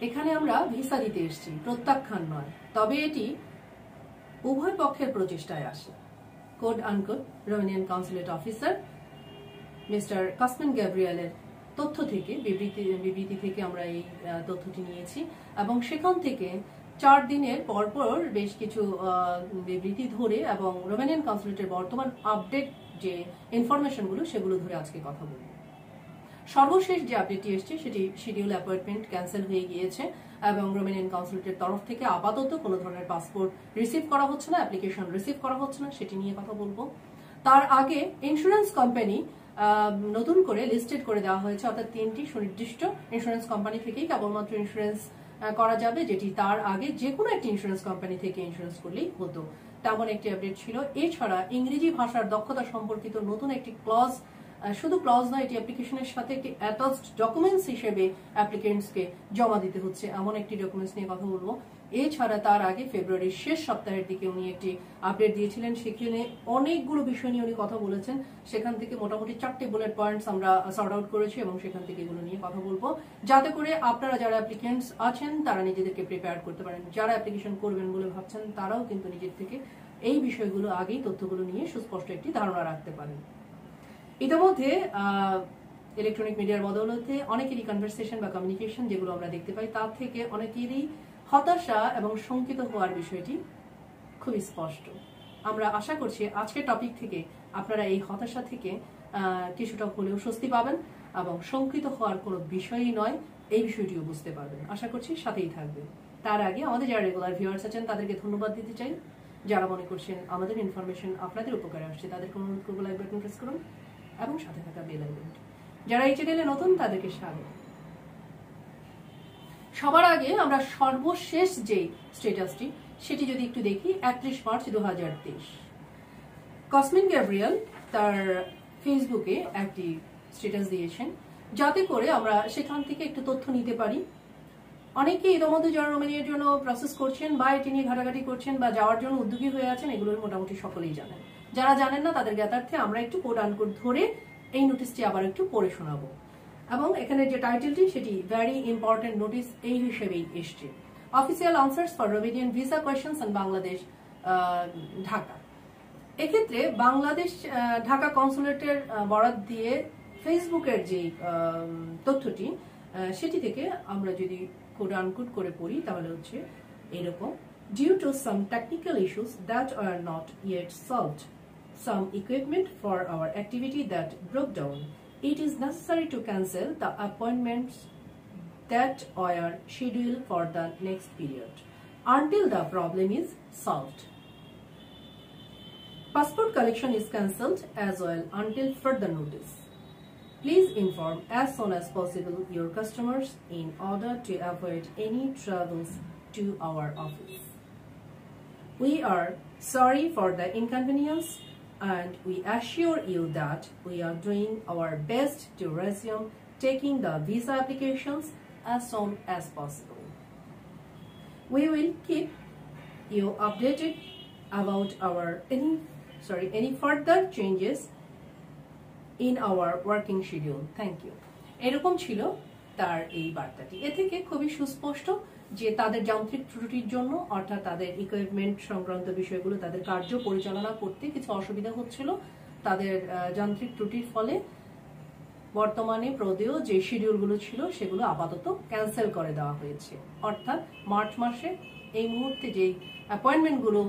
এখানে আমরা ভিসা দিতে এসেছি, প্রত্যাখ্যান নয়। তবে এটি উভয় পক্ষের প্রচেষ্টায় আসে। Code আনকোড Romanian consulate officer mister কাসমিন গ্যাব্রিয়েলের তথ্য থেকে বিবৃতি থেকে আমরা এই তথ্যটি নিয়েছি এবং সেখান থেকে 4 দিনের পরপর বেশ কিছু বিবৃতি ধরে এবং রোমানিয়ান কনসুলেটের বর্তমান আপডেট যে ইনফরমেশনগুলো সেগুলো ধরে আজকে কথা বলব। সর্বশেষ যে আপডেটটি এসেছে সেটি শিডিউল অ্যাপয়েন্টমেন্ট ক্যান্সেল হয়ে গিয়েছে এবং রোমানিয়ান কনসুলেটের তরফ থেকে আপাতত কোনো ধরনের পাসপোর্ট রিসিভ করা হচ্ছে না, অ্যাপ্লিকেশন রিসিভ করা হচ্ছে না, সেটি নিয়ে কথা বলবো। তার আগে ইন্স্যুরেন্স কোম্পানি নতুন করে লিস্টেড করে দেওয়া হয়েছে, অর্থাৎ 3টি সুনির্দিষ্ট ইন্স্যুরেন্স কোম্পানি থেকেই কেবলমাত্র ইন্স্যুরেন্স করা যাবে, যেটি তার আগে যে কোনো একটি ইন্স্যুরেন্স কোম্পানি থেকে ইন্স্যুরেন্স করলেই হতো। তেমন একটি আপডেট ছিল। এছাড়া ইংরেজি ভাষার দক্ষতা সম্পর্কিত নতুন একটি ক্লজ, শুধু ক্লজ নয়, এটি অ্যাপ্লিকেশনের সাথে একটি অ্যাটাচড ডকুমেন্টস হিসেবে অ্যাপ্লিকেন্টসকে জমা দিতে হচ্ছে, এমন একটি ডকুমেন্টস নিয়ে কথা বলবো। এছাড়া তার আগে ফেব্রুয়ারির শেষ সপ্তাহের দিকে উনি একটি আপডেট দিয়েছিলেন, সেখানে অনেকগুলো বিষয় নিয়ে উনি কথা বলেছেন। সেখান থেকে মোটামুটি 4টি বুলেট পয়েন্টস আমরা সর্ট আউট করেছি এবং সেখান থেকে এগুলো নিয়ে কথা বলবো, যাতে করে আপনারা যারা অ্যাপ্লিকেন্টস আছেন তারা নিজেদেরকে প্রিপেয়ার করতে পারেন। যারা অ্যাপ্লিকেশন করবেন বলে ভাবছেন তারাও কিন্তু নিজের থেকে এই বিষয়গুলো আগেই তথ্যগুলো নিয়ে সুস্পষ্ট একটি ধারণা রাখতে পারেন। ইতিমধ্যে ইলেকট্রনিক মিডিয়ার বদৌলতে অনেকেরই কনভারসেশন বা কমিউনিকেশন যেগুলো আমরা দেখতে পাই, তার থেকে অনেকেরই হতাশা এবং শঙ্কিত হওয়ার বিষয়টি খুবই স্পষ্ট। আমরা আশা করছি আজকের টপিক থেকে আপনারা এই হতাশা থেকে কিছুটা হলেও স্বস্তি পাবেন এবং শঙ্কিত হওয়ার কোনো বিষয়ই নয়, এই বিষয়টিও বুঝতে পারবেন। আশা করছি সাথেই থাকবেন। তার আগে আমাদের যারা রেগুলার ভিউয়ার্স আছেন তাদেরকে ধন্যবাদ দিতে চাই। যারা মনে করছেন আমাদের ইনফরমেশন আপনাদের উপকারে আসছে তাদেরকে অনুরোধ করবো লাইক বাটন প্রেস করুন এবং সাথে থাকা বেল আইকনটি। যারা এই চ্যানেলে নতুন তাদেরকে স্বাগত। সবার আগে আমরা সর্বশেষ যে স্ট্যাটাসটি সেটি যদি একটু দেখি, 31 মার্চ 2023 কাসমিন গ্যাব্রিয়েল তার ফেসবুকে একটি স্ট্যাটাস দিয়েছেন, যাতে করে আমরা সেখান থেকে একটু তথ্য নিতে পারি। অনেকে ইতিমধ্যে যারা রোমানিয়ার জন্য প্রসেস করছেন বা এটি নিয়ে ঘাটাঘাটি করছেন বা যাওয়ার জন্য উদ্যোগী হয়ে আছেন, এগুলোর মোটামুটি সকলেই জানেন। যারা জানেন না তাদের জ্ঞাতার্থে আমরা একটু কোড আনকোড ধরে এই নোটিশটি আবার একটু পড়ে শোনাবো এবং এখানে যে টাইটেলটি সেটি ভেরি ইম্পর্টেন্ট নোটিস এই হিসেবেই এসছে। Official answers for Romanian visa questions in Bangladesh, Dhaka. এক্ষেত্রে বাংলাদেশ ঢাকা কনসুলেটের বরাত দিয়ে ফেসবুকের যে তথ্যটি সেটি থেকে আমরা যদি কোড আনকোড করে পড়ি তাহলে হচ্ছে এরকম: Due to some technical issues that are not yet solved, some equipment for our activity that broke down, it is necessary to cancel the appointments that are scheduled for the next period until the problem is solved. Passport collection is cancelled as well until further notice. Please inform as soon as possible your customers in order to avoid any troubles to our office. We are sorry for the inconvenience and we assure you that we are doing our best to resume taking the visa applications as soon as possible. We will keep you updated about our any further changes in our working schedule. Thank you. এরকম ছিল তার এই বার্তাটি। এ থেকে খুবই সুস্পষ্ট যে তাদের যান্ত্রিক ত্রুটির জন্য, অর্থাৎ তাদের ইকুইপমেন্ট সংক্রান্ত বিষয়গুলো তাদের কার্য পরিচালনা করতে কিছু অসুবিধা হচ্ছিল। তাদের যান্ত্রিক ত্রুটির ফলে বর্তমানে প্রদেয় যে শিডিউলগুলো ছিল সেগুলো আপাতত ক্যান্সেল করে দেওয়া হয়েছে। অর্থাৎ মার্চ মাসে এই মুহূর্তে যেই অ্যাপয়েন্টমেন্টগুলো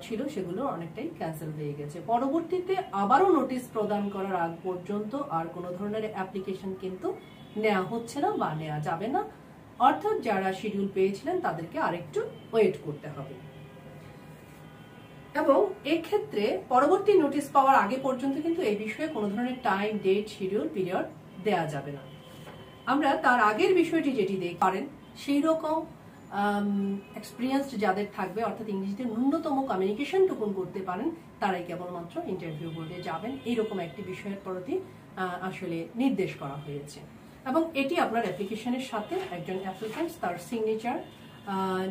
ছিল সেগুলো অনেকটাই ক্যান্সেল হয়ে গেছে। পরবর্তীতে আবারও নোটিশ প্রদান করার আগ পর্যন্ত আর কোনো ধরনের অ্যাপ্লিকেশন কিন্তু নেওয়া হচ্ছে না বা নেওয়া যাবে না। অর্থাৎ যারা শিডিউল পেয়েছিলেন তাদেরকে আরেকটু ওয়েট করতে হবে এবং এক্ষেত্রে পরবর্তী নোটিশ পাওয়ার আগে পর্যন্ত কিন্তু এই বিষয়ে কোনো ধরনের টাইম, ডেট, শিডিউল, পিরিয়ড দেয়া যাবে না। আমরা তার আগের বিষয়টি যেটি দেখতে পারেন সেই রকম এক্সপিরিয়েন্সড যাদের থাকবে, অর্থাৎ ইংরেজিতে ন্যূনতম কমিউনিকেশন টুকুন করতে পারেন, তারাই কেবলমাত্র ইন্টারভিউ বোর্ডে যাবেন, এইরকম একটি বিষয়ের প্রতি আসলে নির্দেশ করা হয়েছে। এবং এটি আপনার অ্যাপ্লিকেশনের সাথে একজন অ্যাপ্লিকেন্ট তার সিগনেচার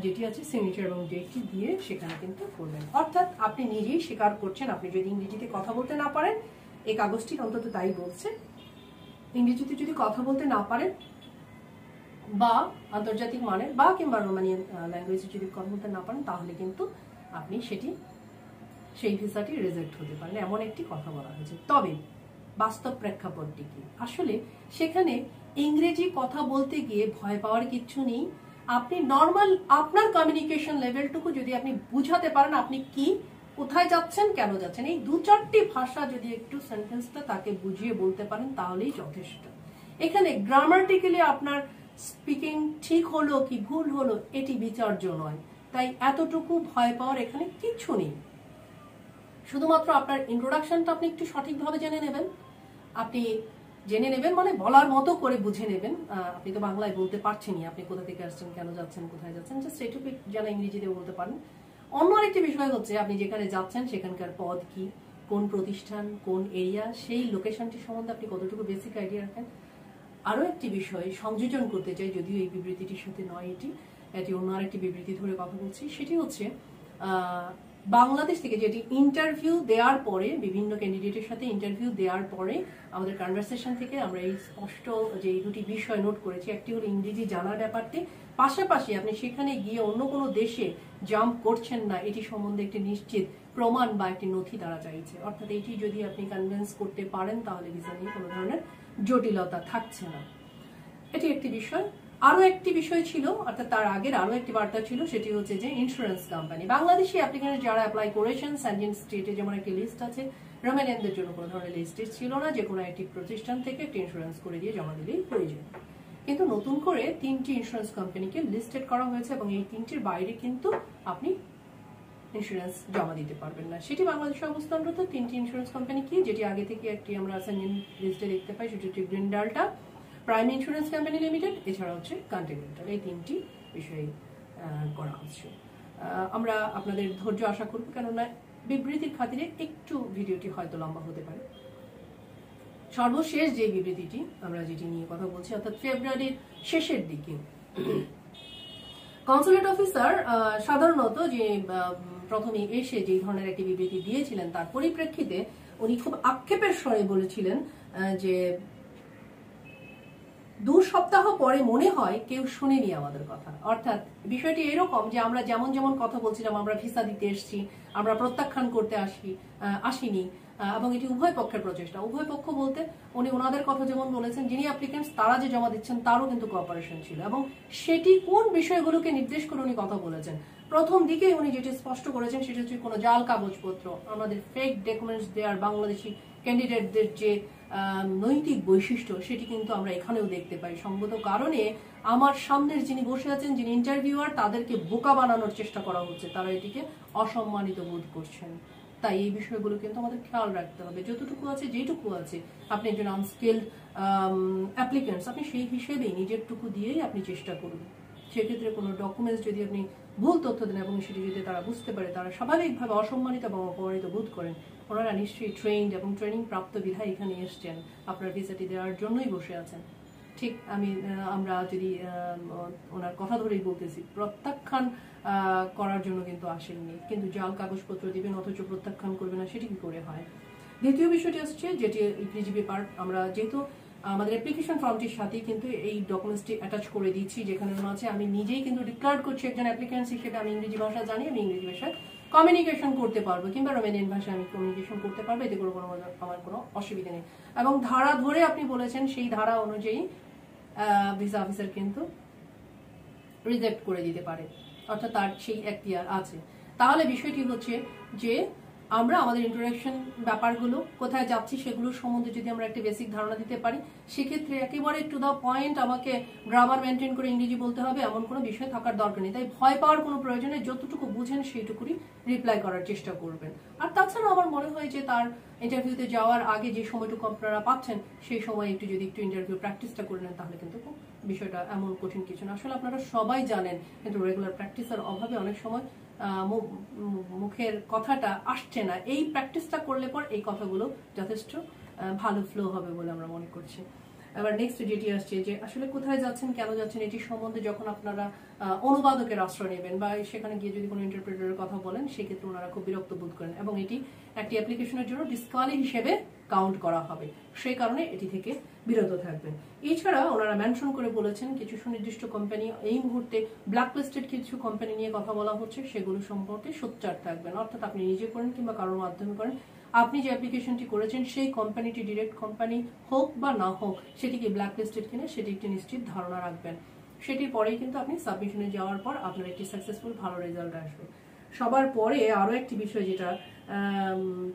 যেটি আছে, সিগনেচার এবং ডেটটি দিয়ে সেখানে কিন্তু করবেন। অর্থাৎ আপনি নিজেই স্বীকার করছেন, আপনি যদি ইংরেজিতে কথা বলতে না পারেন, এই কাগজটি অন্তত তাই বলছে, ইংরেজিতে যদি কথা বলতে না পারেন বা আন্তর্জাতিক মানের বা কিংবা রোমানিয়ান ল্যাঙ্গুয়েজে যদি কথা বলতে না পারেন তাহলে কিন্তু আপনি সেই ভিসাটি রিজেক্ট হতে পারেন, এমন একটি কথা বলা হয়েছে। তবে বাস্তব প্রেক্ষাপটটি কি? আসলে সেখানে ইংরেজি কথা বলতে গিয়ে ভয় পাওয়ার কিছু নেই। আপনি নর্মাল আপনার কমিউনিকেশন লেভেলটুকু যদি আপনি বুঝাতে পারেন আপনি কি, কোথায় যাচ্ছেন, কেন যাচ্ছেন, এই 2-4টি ভাষা যদি একটু সেন্টেন্সটা তাকে বুঝিয়ে বলতে পারেন তাহলেই যথেষ্ট। এখানে গ্রামাটিক্যালি আপনার স্পিকিং ঠিক হলো কি ভুল হলো এটি বিচার্য নয়, তাই এতটুকু ভয় পাওয়ার এখানে কিছু নেই। শুধুমাত্র আপনার ইন্ট্রোডাকশনটা আপনি একটু সঠিকভাবে জেনে নেবেন, আপনি জেনে নেবেন মানে বলার মতো করে বুঝে নেবেন। আপনি তো বাংলায় বলতে পারছেনই, আপনি কোথা থেকে আসছেন, কেন যাচ্ছেন, কোথায় যাচ্ছেন, জাস্ট এটুকু যারা ইংরেজিতে বলতে পারেন। অন্য আরেকটি বিষয় হচ্ছে আপনি যেখানে যাচ্ছেন সেখানকার পদ কি, কোন প্রতিষ্ঠান, কোন এরিয়া, সেই লোকেশনটি সম্বন্ধে আপনি কতটুকু বেসিক আইডিয়া রাখেন। আরও একটি বিষয় সংযোজন করতে চাই, যদিও এই বিবৃতিটির সাথে নয়, এটি অন্য আরেকটি বিবৃতি ধরে কথা বলছি। সেটি হচ্ছে বাংলাদেশ থেকে যেটি ইন্টারভিউ দেওয়ার পরে, বিভিন্ন ক্যান্ডিডেটের সাথে ইন্টারভিউ দেওয়ার পরে আমাদের কনভারসেশন থেকে আমরা এই স্পষ্ট যে এই দুটি বিষয় নোট করেছি। একটি হলো ইংরেজি জানার ব্যাপারটি, পাশাপাশি আপনি সেখানে গিয়ে অন্য কোনো দেশে জাম্প করছেন না এটি সম্বন্ধে একটি নিশ্চিত প্রমাণ বা একটি নথি তারা চাইছে। অর্থাৎ এটি যদি আপনি কনভিন্স করতে পারেন তাহলে ভিসা নিয়ে কোনো ধরনের জটিলতা থাকছে না, এটি একটি বিষয়। আরো একটি বিষয় ছিল, অর্থাৎ তার আগের আরো একটি বার্তা ছিল, সেটি হচ্ছে যে ইন্স্যুরেন্স কোম্পানি, বাংলাদেশি অ্যাপ্লিকেন্ট যারা অ্যাপ্লাই করেছেন স্যানজেন স্টেটে যেমন একটি লিস্ট আছে, রোমানিয়ানদের জন্য কোনো ধরনের লিস্ট ছিল না, যে কোনো একটি প্রতিষ্ঠান থেকে একটি ইন্স্যুরেন্স করে দিয়ে জমা দিলেই প্রয়োজন। কিন্তু নতুন করে 3টি ইন্স্যুরেন্স কোম্পানিকে লিস্টেড করা হয়েছে এবং এই 3টির বাইরে কিন্তু আপনি ইন্স্যুরেন্স জমা দিতে পারবেন না। সেটি বাংলাদেশে অবস্থানরত 3টি ইন্স্যুরেন্স কোম্পানি কি, যেটি আগে থেকে একটি আমরা স্যানজেন লিস্টে দেখতে পাই, সেটি হচ্ছে গ্রিন্ডালটা, প্রাইম ইন্স্যুরেন্স কোম্পানি লিমিটেড, এছাড়া হচ্ছে কন্টিনেন্টাল। এই 3টি বিষয়ে করা হচ্ছে। আমরা আপনাদের ধৈর্য আশা করব, কেননা বিবৃতির খাতিরে একটু ভিডিওটি হয়তো লম্বা হতে পারে। সর্বশেষ যে বিবৃতিটি আমরা যেটি নিয়ে কথা বলছি, অর্থাৎ ফেব্রুয়ারির শেষের দিকে কনসুলেট অফিসার সাধারণত যে প্রথমে এসে যে ধরনের একটি বিবৃতি দিয়েছিলেন তার পরিপ্রেক্ষিতে উনি খুব আক্ষেপের স্বরে বলেছিলেন যে 2 সপ্তাহ পরে মনে হয় কেউ শুনেনি আমাদের কথা। অর্থাৎ বিষয়টি এরকম যে আমরা যেমন যেমন কথা বলছিলাম, আমরা ভিসা দিতে এসেছি, আমরা প্রত্যাখ্যান করতে আসিনি, এবং এটি উভয় পক্ষের প্রচেষ্টা। উভয় পক্ষ বলতে উনি ওনাদের কথা যেমন বলেছেন, যিনি অ্যাপ্লিকেন্টস তারা যে জমা দিচ্ছেন তারও কিন্তু কোঅপারেশন ছিল, এবং সেটি কোন বিষয়গুলোকে নির্দেশ করে উনি কথা বলেছেন। প্রথম দিকে উনি যেটি স্পষ্ট করেছেন সেটা হচ্ছে কোনো জাল কাগজপত্র, আমাদের ফেক ডকুমেন্টস দেওয়ার বাংলাদেশি ক্যান্ডিডেটদের যে নৈতিক বৈশিষ্ট্য সেটি কিন্তু আমরা এখানেও দেখতে পাই। সঙ্গত কারণে আমার সামনের যিনি বসে আছেন, যিনি ইন্টারভিউয়ার, তাদেরকে বোকা বানানোর চেষ্টা করা হচ্ছে, তারা এটিকে অসম্মানিত বোধ করছেন। তাই এই বিষয়গুলো কিন্তু আমাদের খেয়াল রাখতে হবে। যতটুকু আছে যেটুকু আছে, আপনি একজন আনস্কিলড অ্যাপ্লিকেন্টস, আপনি সেই হিসেবেই নিজেরটুকু দিয়েই আপনি চেষ্টা করুন। সেক্ষেত্রে কোনো ডকুমেন্টস যদি আপনি ভুল তথ্য দেন এবং সেটি যদি তারা বুঝতে পারে, তারা স্বাভাবিকভাবে অসম্মানিত এবং অপমানিত বোধ করেন। ওনারা নিশ্চয়ই ট্রেন্ড এবং ট্রেনিং প্রাপ্ত বিধায় এখানে এসছেন, আপনার ভিসাটি দেওয়ার জন্যই বসে আছেন। ঠিক আমরা যদি ওনার কথা ধরেই বলতেছি, প্রত্যাখ্যান করার জন্য কিন্তু আসেননি, কিন্তু জাল কাগজপত্র দিবেন অথচ প্রত্যাখ্যান করবে না, সেটি কি করে হয়? দ্বিতীয় বিষয়টি আসছে যেটি ইংরেজি পার্ট, আমরা যেহেতু আমাদের অ্যাপ্লিকেশন ফর্মটির সাথে কিন্তু এই ডকুমেন্টসটি অ্যাটাচ করে দিচ্ছি, যেখানে আছে আমি নিজেই কিন্তু ডিক্লেয়ার করছি একজন অ্যাপ্লিকেন্টস হিসেবে আমি ইংরেজি ভাষা জানি, আমি ইংরেজি ভাষায় কমিউনিকেশন করতে পারবো, কিংবা রোমানিয়ান ভাষায় আমি কমিউনিকেশন করতে পারবো, এতে করে আমার কোনো অসুবিধা নেই। এবং ধারা ধরে আপনি বলেছেন, সেই ধারা অনুযায়ী ভিসা অফিসার কিন্তু রিজেক্ট করে দিতে পারে, অর্থাৎ তার সেই এখতিয়ার আছে। তাহলে বিষয়টি হচ্ছে যে আমরা আমাদের ইন্ট্রোডাকশন ব্যাপারগুলো, কোথায় যাচ্ছি সেগুলোর সম্বন্ধে যদি আমরা একটা বেসিক ধারণা দিতে পারি, সেক্ষেত্রে একেবারে টু দ্য পয়েন্ট আমাকে গ্রামার মেনটেন করে ইংরেজি বলতে হবে এমন কোনো বিষয় থাকার দরকার নেই। তাই ভয় পাওয়ার কোনো প্রয়োজনে যতটুকু বুঝেন সেইটুকুই রিপ্লাই করার চেষ্টা করবেন। আর তাছাড়া আমার মনে হয় যে তার ইন্টারভিউতে যাওয়ার আগে যে সময়টুকু আপনারা পাচ্ছেন সেই সময় একটু ইন্টারভিউ প্র্যাকটিসটা করে নেন, তাহলে কিন্তু বিষয়টা এমন কঠিন কিছু না। আসলে আপনারা সবাই জানেন, কিন্তু রেগুলার প্র্যাকটিসের অভাবে অনেক সময় মুখের কথাটা আসছে না। এই প্র্যাকটিসটা করলে পর এই কথাগুলো যথেষ্ট ভালো ফ্লো হবে বলে আমরা মনে করছি। এবার নেক্সট যেটি আসছে যে আসলে কোথায় যাচ্ছেন, কেন যাচ্ছেন, এটি সম্বন্ধে যখন আপনারা অনুবাদকের আশ্রয় নেবেন বা সেখানে গিয়ে যদি কোনো ইন্টারপ্রেটারের কথা বলেন, সেক্ষেত্রে ওনারা খুব বিরক্ত বোধ করেন এবং এটি একটি অ্যাপ্লিকেশনের জন্য ডিসকোয়ালি হিসেবে কাউন্ট করা হবে, সেই কারণে এটি থেকে বিরত থাকবেন। এছাড়া ওনারা মেনশন করে বলেছেন কিছু সুনির্দিষ্ট কোম্পানি এই মুহূর্তে ব্ল্যাকলিস্টেড কিছু কোম্পানি নিয়ে কথা বলা হচ্ছে, সেগুলো সম্পর্কে সোচ্চার থাকবেন। অর্থাৎ আপনি নিজে করেন কিংবা কারোর মাধ্যমে করেন, আপনি যে অ্যাপ্লিকেশনটি করেছেন সেই কোম্পানিটি ডিরেক্ট কোম্পানি হোক বা না হোক, সেটি কি ব্ল্যাকলিস্টেড কিনা সেটি একটি নিশ্চিত ধারণা রাখবেন। সেটির পরেই কিন্তু আপনি সাবমিশনে যাওয়ার পর আপনার একটি সাকসেসফুল ভালো রেজাল্ট আসবে। সবার পরে আরো একটি বিষয় যেটা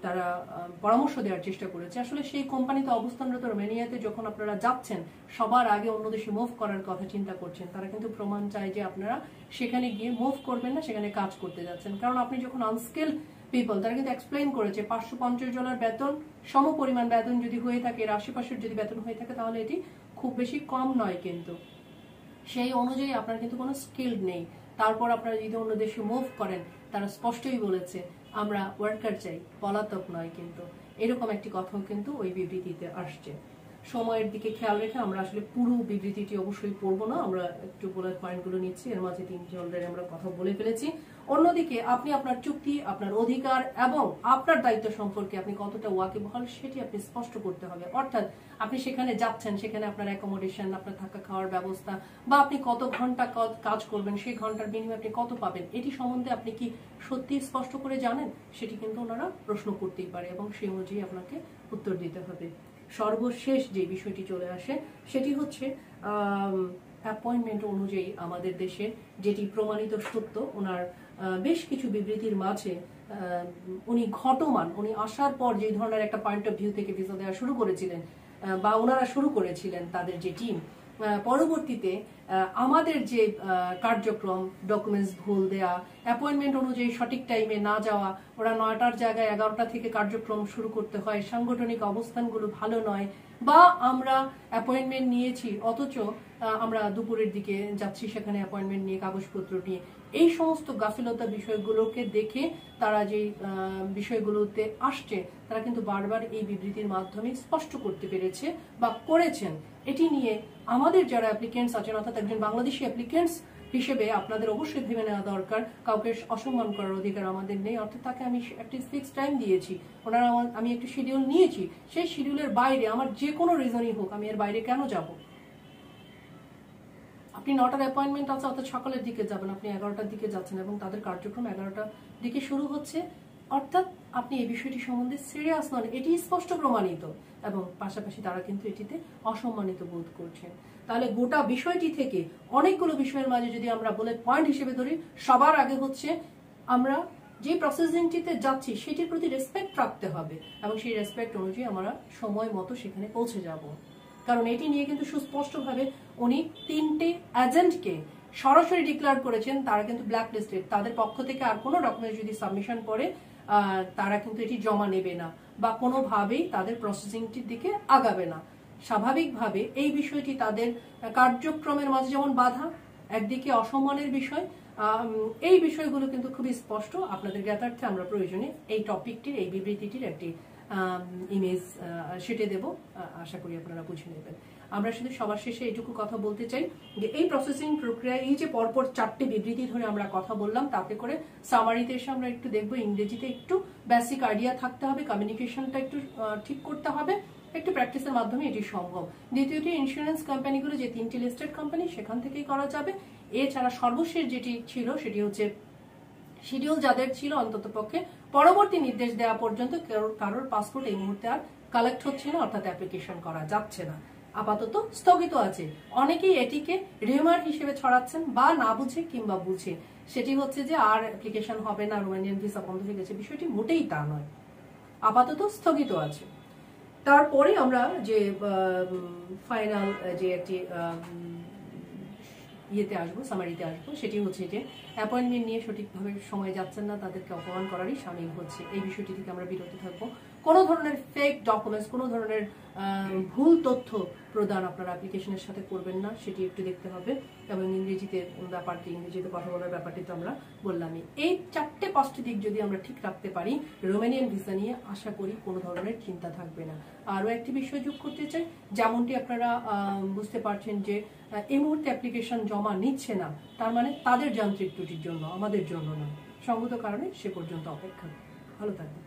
তারা পরামর্শ দেওয়ার চেষ্টা করেছে, আসলে সেই কোম্পানিতে অবস্থানরত রোমানিয়াতে যখন আপনারা যাচ্ছেন, সবার আগে অন্য দেশে মুভ করার কথা চিন্তা করছেন, তারা কিন্তু প্রমাণ চায় যে আপনারা সেখানে গিয়ে মুভ করবেন না, সেখানে কাজ করতে যাচ্ছেন। কারণ আপনি যখন আনস্কিল পিপল, তারা কিন্তু এক্সপ্লেইন করেছে $550 বেতন, সম পরিমাণ বেতন যদি হয়ে থাকে, এর আশেপাশের যদি বেতন হয়ে থাকে, তাহলে এটি খুব বেশি কম নয়। কিন্তু সেই অনুযায়ী আপনার কিন্তু কোনো স্কিল নেই। তারপর আপনারা যদি অন্য দেশে মুভ করেন, তারা স্পষ্টই বলেছে আমরা ওয়ার্কার চাই, পলাতক নয়। কিন্তু এরকম একটি কথাও কিন্তু ওই বিবৃতিতে আসছে। সময়ের দিকে খেয়াল রেখে আমরা আসলে পুরো বিবৃতিটি অবশ্যই পড়বো না, আমরা একটু বুলেট পয়েন্টগুলো নিচ্ছি, এর মাঝে 3টি অলরেডি আমরা কথা বলে ফেলেছি। অন্যদিকে আপনি আপনার চুক্তি, আপনার অধিকার এবং আপনার দায়িত্ব সম্পর্কে আপনি কতটা ওয়াকিবহাল সেটি আপনি স্পষ্ট করতে হবে। অর্থাৎ আপনি সেখানে যাচ্ছেন, সেখানে আপনার অ্যাকোমোডেশন, আপনার থাকা খাওয়ার ব্যবস্থা, বা আপনি কত ঘন্টা কাজ করবেন, সেই ঘন্টার বিনিময়ে আপনি কত পাবেন, এটি সম্বন্ধে আপনি কি সত্যি স্পষ্ট করে জানেন, সেটি কিন্তু ওনারা প্রশ্ন করতেই পারে এবং সেই অনুযায়ী আপনাকে উত্তর দিতে হবে। সর্বশেষ যে বিষয়টি চলে আসে সেটি হচ্ছে অ্যাপয়েন্টমেন্ট অনুযায়ী আমাদের দেশে যেটি প্রমাণিত সত্য, ওনার বেশ কিছু বিবৃতির মাঝে উনি ঘটমান, উনি আসার পর যে ধরনের একটা পয়েন্ট অফ ভিউ থেকে ভিসা দেওয়া শুরু করেছিলেন বা ওনারা শুরু করেছিলেন তাদের যে টিম, পরবর্তীতে আমাদের যে কার্যক্রম, ডকুমেন্টস ভুল দেয়া, অ্যাপয়েন্টমেন্ট অনুযায়ী সঠিক টাইমে না যাওয়া, ওরা 9টার জায়গায় 11টা থেকে কার্যক্রম শুরু করতে হয়, সাংগঠনিক অবস্থানগুলো ভালো নয়, বা আমরা অ্যাপয়েন্টমেন্ট নিয়েছি অথচ আমরা দুপুরের দিকে যাচ্ছি সেখানে অ্যাপয়েন্টমেন্ট নিয়ে, কাগজপত্র নিয়ে, এই সমস্ত গাফিলতা বিষয়গুলোকে দেখে তারা যে বিষয়গুলোতে আসছে, তারা কিন্তু বারবার এই বিবৃতির মাধ্যমে স্পষ্ট করতে পেরেছে বা করেছেন। এটি নিয়ে আমাদের যারা অ্যাপ্লিকেন্টস আছেন, অর্থাৎ একজন বাংলাদেশি অ্যাপ্লিকেন্টস হিসেবে আপনাদের অবশ্যই ভেবে নেওয়া দরকার, কাউকে অসম্মান করার অধিকার আমাদের নেই। অর্থাৎ তাকে আমি একটি ফিক্স টাইম দিয়েছি, ওনারা আমি একটি শিডিউল নিয়েছি, সেই শিডিউলের বাইরে আমার যে কোনো রিজনই হোক, আমি এর বাইরে কেন যাব? আপনি 9টার অ্যাপয়েন্টমেন্ট আছে, অর্থাৎ সকালের দিকে যাবেন, আপনি 11টার দিকে যাচ্ছেন এবং তাদের কার্যক্রম 11টার দিকে শুরু হচ্ছে, অর্থাৎ আপনি এই বিষয়টি সম্বন্ধে সিরিয়াস নন, এটি স্পষ্ট প্রমাণিত, এবং পাশাপাশি তারা কিন্তু এটিতে অসম্মানিত বোধ করছেন। তাহলে গোটা বিষয়টি থেকে অনেকগুলো বিষয়ের মাঝে যদি আমরা বুলেট পয়েন্ট হিসেবে ধরি, সবার আগে হচ্ছে আমরা যে প্রসেসিংটিতে যাচ্ছি সেটির প্রতি রেসপেক্ট রাখতে হবে এবং সেই রেসপেক্ট অনুযায়ী আমরা সময় মতো সেখানে পৌঁছে যাব। কারণ এটি নিয়ে কিন্তু সুস্পষ্টভাবে উনি 3টে এজেন্টকে সরাসরি ডিক্লেয়ার করেছেন তারা কিন্তু ব্ল্যাক লিস্টেড, তাদের পক্ষ থেকে আর কোনো ডকুমেন্ট যদি সাবমিশন করে তারা কিন্তু এটি জমা নেবে না বা কোনোভাবেই তাদের প্রসেসিংটির দিকে আগাবে না। স্বাভাবিকভাবে এই বিষয়টি তাদের কার্যক্রমের মাঝে যেমন বাধা, একদিকে অসম্মানের বিষয়, এই বিষয়গুলো কিন্তু খুবই স্পষ্ট। আপনাদের জ্ঞাতার্থে আমরা প্রয়োজনে এই টপিকটির, এই বিবৃতিটির একটি ইমেজ সেটে দেব, আশা করি আপনারা বুঝে নেবেন। আমরা শুধু সবার শেষে এইটুকু কথা বলতে চাই যে এই প্রসেসিং প্রক্রিয়া, এই যে পরপর 4টে বিবৃতি ধরে আমরা কথা বললাম, তাতে করে সামারিতে এসে আমরা একটু দেখবো, ইংরেজিতে একটু বেসিক আইডিয়া থাকতে হবে, কমিউনিকেশনটা একটু ঠিক করতে হবে, একটু প্র্যাকটিসের মাধ্যমে এটি সম্ভব। দ্বিতীয়টি, ইন্স্যুরেন্স কোম্পানিগুলো যে 3টি লিস্টেড কোম্পানি, সেখান থেকেই করা যাবে। এছাড়া সর্বশেষ যেটি ছিল সেটি হচ্ছে শিডিউল যাদের ছিল অন্তত পক্ষে পরবর্তী নির্দেশ দেওয়া পর্যন্ত কারোর পাসপোর্ট এই মুহূর্তে আর কালেক্ট হচ্ছে না, অর্থাৎ অ্যাপ্লিকেশন করা যাচ্ছে না, আপাতত স্থগিত আছে। অনেকেই এটিকে রিউমার হিসেবে ছড়াচ্ছেন বা না বুঝে কিংবা বুঝে, সেটি হচ্ছে যে আর অ্যাপ্লিকেশন হবে না, রোমানিয়ান ভিসা বন্ধ হয়ে গেছে, বিষয়টি মোটেই তা নয়, আপাতত স্থগিত আছে। তারপরে আমরা যে ফাইনাল যে একটি ইয়েতে আসবো, সামারিতে আসবো, সেটি হচ্ছে যে অ্যাপয়েন্টমেন্ট নিয়ে সঠিকভাবে সময় যাচ্ছেন না, তাদেরকে অপমান করারই সামিল হচ্ছে। এই বিষয়টি থেকে আমরা বিরত থাকবো। কোনো ধরনের ফেক ডকুমেন্টস, কোনো ধরনের ভুল তথ্য প্রদান আপনারা অ্যাপ্লিকেশনের সাথে করবেন না, সেটি একটু দেখতে হবে। এবং ইংরেজিতে ব্যাপারটি, ইংরেজিতে কথা বলার ব্যাপারটি তো আমরা বললামই। এই 4টে-5টি দিক যদি আমরা ঠিক রাখতে পারি, রোমানিয়ান ভিসা নিয়ে আশা করি কোনো ধরনের চিন্তা থাকবে না। আরও একটি বিষয় যোগ করতে চাই, যেমনটি আপনারা বুঝতে পারছেন যে এই মুহূর্তে অ্যাপ্লিকেশন জমা নিচ্ছে না, তার মানে তাদের যান্ত্রিক ত্রুটির জন্য, আমাদের জন্য না। সঙ্গত কারণে সে পর্যন্ত অপেক্ষা। ভালো থাকবেন।